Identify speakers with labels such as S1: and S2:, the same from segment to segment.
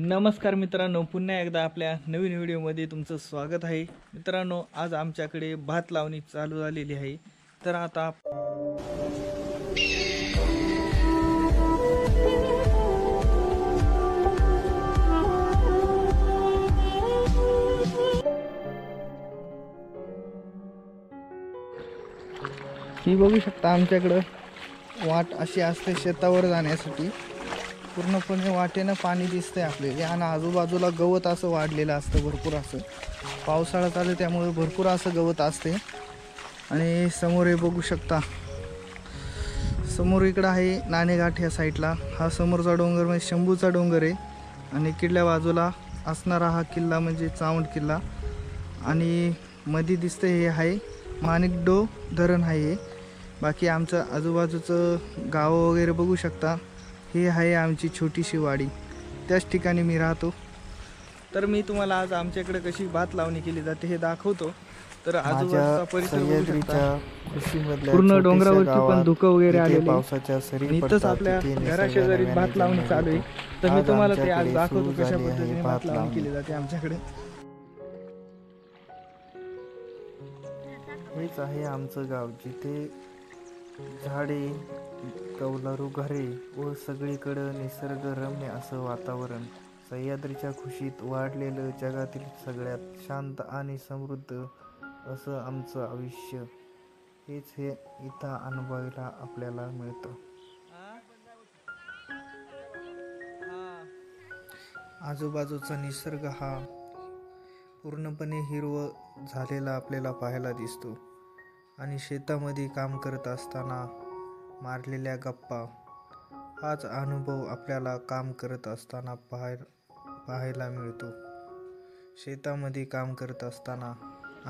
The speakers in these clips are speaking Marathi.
S1: नमस्कार मित्रांनो, पुन्हा एकदा आपल्या नवीन व्हिडिओमध्ये तुमचं स्वागत आहे. मित्रांनो, आज आमच्याकडे भात लावणी चालू झालेली आहे. तर आता ही बघू शकता, आमच्याकडं वाट अशी असते शेतावर जाण्यासाठी. पूर्णपणे वाटेनं पाणी दिसतंय आपल्याला आणि आजूबाजूला गवत असं वाढलेलं असतं, भरपूर असं. पावसाळा चालू त्यामुळे भरपूर असं गवत असते. आणि समोर हे बघू शकता, समोर इकडं आहे नाणेघाट ह्या साईडला. हा समोरचा डोंगर म्हणजे शंभूचा डोंगर आहे आणि किल्ल्या बाजूला असणारा हा किल्ला म्हणजे चावंड किल्ला. आणि मध्ये दिसतं हे आहे माणिकडो धरण आहे. बाकी आमचं आजूबाजूचं गाव वगैरे बघू शकता. हे आहे आमची छोटीशी वाडी, त्याच ठिकाणी मी राहतो. तर मी तुम्हाला आज आमच्याकडे कशी भात लावणी केली जाते हे दाखवतो. तर आजूबाजूचा परिसर बघू शकता, पूर्ण डोंगरावरती पण धुकं वगैरे आलेले आणि इथंच आपल्या घराशेजारी भात लावणी चालू आहे. तर मी तुम्हाला ते आज दाखवतो कशा पद्धतीने भात लावणी केली जाते आमच्याकडे.
S2: हेच आहे आमचं गाव, जिथे झाडे, कौलारू घरे व सगळीकडं निसर्गरम्य असं वातावरण. सह्याद्रीच्या खुशीत वाढलेलं जगातील सगळ्यात शांत आणि समृद्ध असं आमचं आयुष्य. हेच हे इथं अनुभवायला आपल्याला मिळतं. आजूबाजूचा निसर्ग हा पूर्णपणे हिरवं झालेला आपल्याला पाहायला दिसतो. आणि शेतामध्ये काम करत असताना मारलेल्या गप्पा, हाच अनुभव आपल्याला काम करत असताना पाहायला मिळतो. शेतामध्ये काम करत असताना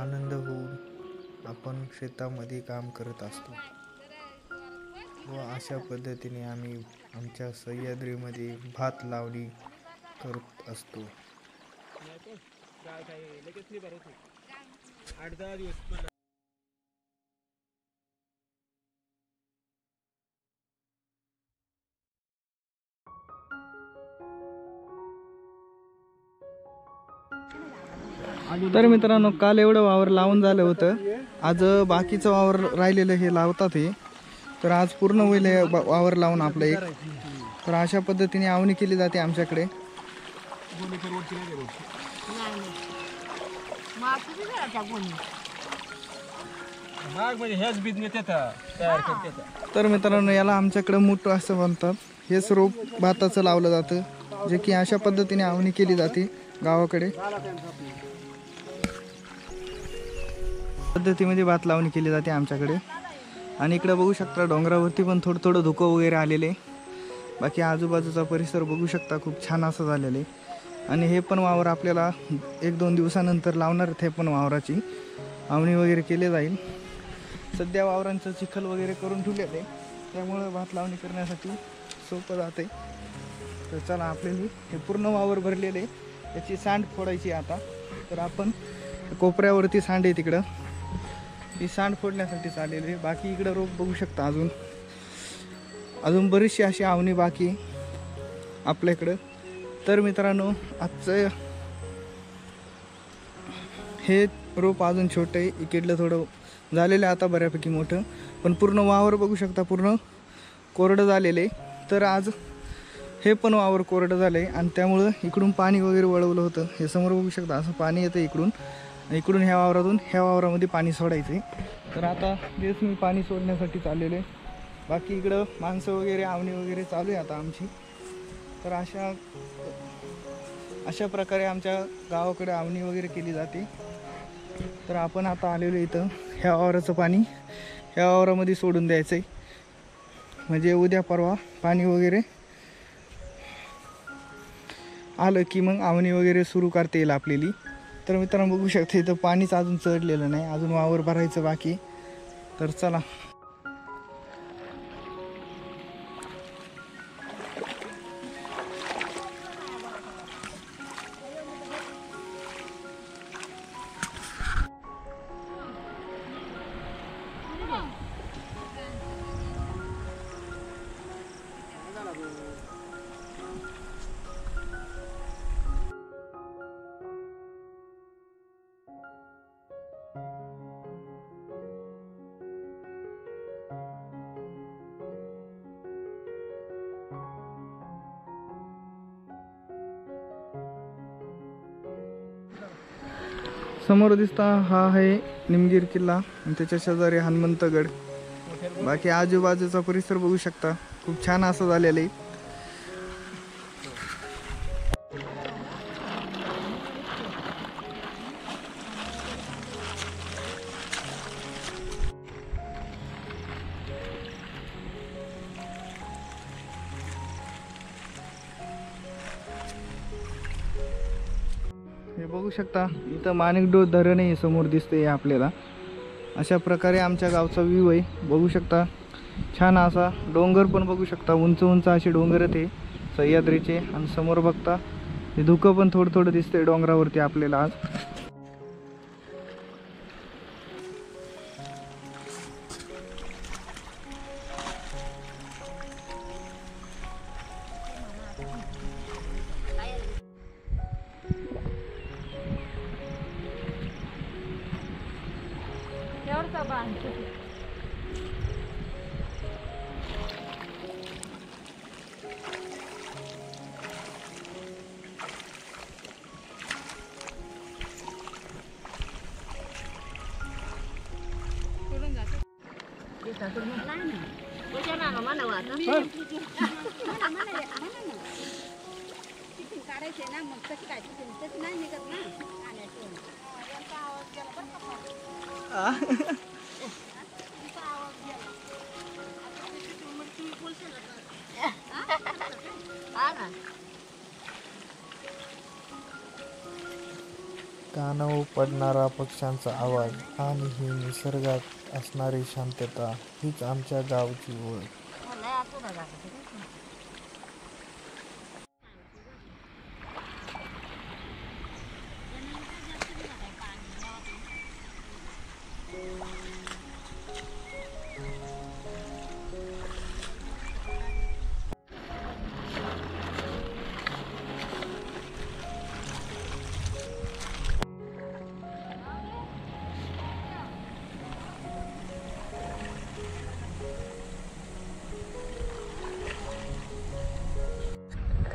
S2: आनंद होऊन आपण शेतामध्ये काम करत असतो. व अशा पद्धतीने आम्ही आमच्या सह्याद्रीमध्ये भात लावणी करत असतो.
S1: तर मित्रांनो, काल एवढं वावर लावून झालं होतं. आज बाकीचं वावर राहिलेलं हे लावतात हे. तर आज पूर्ण होईल वावर लावून आपलं एक. तर अशा पद्धतीने आवणी केली जाते आमच्याकडे. तर मित्रांनो, याला आमच्याकडे मुठ असं म्हणतात. हेच रोप भाताचं लावलं जातं, जे की अशा पद्धतीने आवणी केली जाते गावाकडे. पद्धतीमध्ये भात लावणी केली जाते आमच्याकडे. आणि इकडे बघू शकता, डोंगरावरती पण थोडं थोडं धुकं वगैरे आलेले. बाकी आजूबाजूचा परिसर बघू शकता, खूप छान असं झालेलं आहे. आणि हे पण वावर आपल्याला 1-2 दिवसानंतर लावणार. हे पण वावराची आवणी वगैरे केली जाईल. सध्या वावरांचं चिखल वगैरे करून ठेवलेलं आहे, त्यामुळं भात लावणी करण्यासाठी सोपं जाते. तर चला, आपल्याला हे पूर्ण वावर भरलेले, याची सांड फोडायची आता. तर आपण कोपऱ्यावरती सांड आहे तिकडं, ही सांड फोडण्यासाठी चाललेली आहे. बाकी इकडं रोप बघू शकता, अजून बरीचशी अशी आवणी बाकी आपल्याकडं. तर मित्रांनो, आजचं हे रोप अजून छोटं आहे, इकडलं थोडं झालेलं आहे आता बऱ्यापैकी मोठं. पण पूर्ण वावर बघू शकता, पूर्ण कोरडं झालेलं आहे. तर आज हे पण वावर कोरडं झालं आहे आणि त्यामुळं इकडून पाणी वगैरे वळवलं होतं. हे समोर बघू शकता, असं पाणी येतं इकडून ह्या वावरातून ह्या वावरामध्ये पाणी सोडायचं आहे. तर आता तेच मी पाणी सोडण्यासाठी चाललेलो आहे. बाकी इकडं माणसं वगैरे आवणी वगैरे चालू आहे आता आमची. तर अशा प्रकारे आमच्या गावाकडे आवणी वगैरे केली जाते. तर आपण आता आलेलो इथं, ह्या वावराचं पाणी ह्या वावरामध्ये सोडून द्यायचं आहे, म्हणजे उद्या परवा पाणी वगैरे आलं की मग आवणी वगैरे सुरू करता येईल आपल्याला. तर मित्रांनो, बघू शकता इथं पाणीच अजून चढलेलं नाही, अजून वावर भरायचं बाकी. तर चला, समोर दिसता हा आहे निमगीर किल्ला आणि त्याच्या शेजारी हनुमंतगड. बाकी आजूबाजूचा परिसर बघू शकता, खूप छान असं झालेलं आहे. हे बघू शकता इथं माणिकडोह धरण आहे समोर दिसते आपल्याला. अशा प्रकारे आमच्या गावचा व्ह्यू आहे, बघू शकता. छान असा डोंगर पण बघू शकता, उंच उंच असे डोंगर आहेत सह्याद्रीचे. आणि समोर बघता हे धुकं पण थोडं थोडं दिसतंय डोंगरावरती आपल्याला आज.
S2: कानावर पडणारा पक्ष्यांचा आवाज आणि ही निसर्गात असणारी शांतता हीच आमच्या गावची ओळख.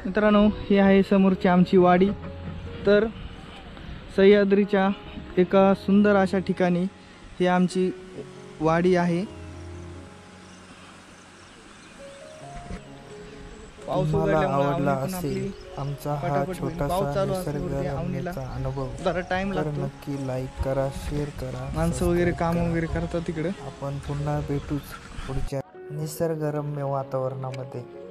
S1: मित्रांनो, ही आहे समोरची आमची वाडी. तर सह्याद्रीच्या एका सुंदर अशा ठिकाणी ही आमची वाडी आहे. पाऊस
S2: तुम्हाला
S1: उघडल्यामुळे
S2: आवडला
S1: अवनी पण
S2: असेल
S1: आपली
S2: आमचा हा
S1: पटापट होईल. पाऊस
S2: छोटासा
S1: चालू असल्यावरती
S2: निसर्गरम्याचा अनुभव
S1: जरा टाइम
S2: तर
S1: लागतो,
S2: नक्की लाईक करा, शेअर करा,
S1: माणसं वगैरे
S2: सबस्क्राईब
S1: काम
S2: करा.
S1: वगैरे करतात तिकडे.
S2: आपण पुन्हा भेटूच पुढच्या निसर्गरम्य वातावरणामध्ये.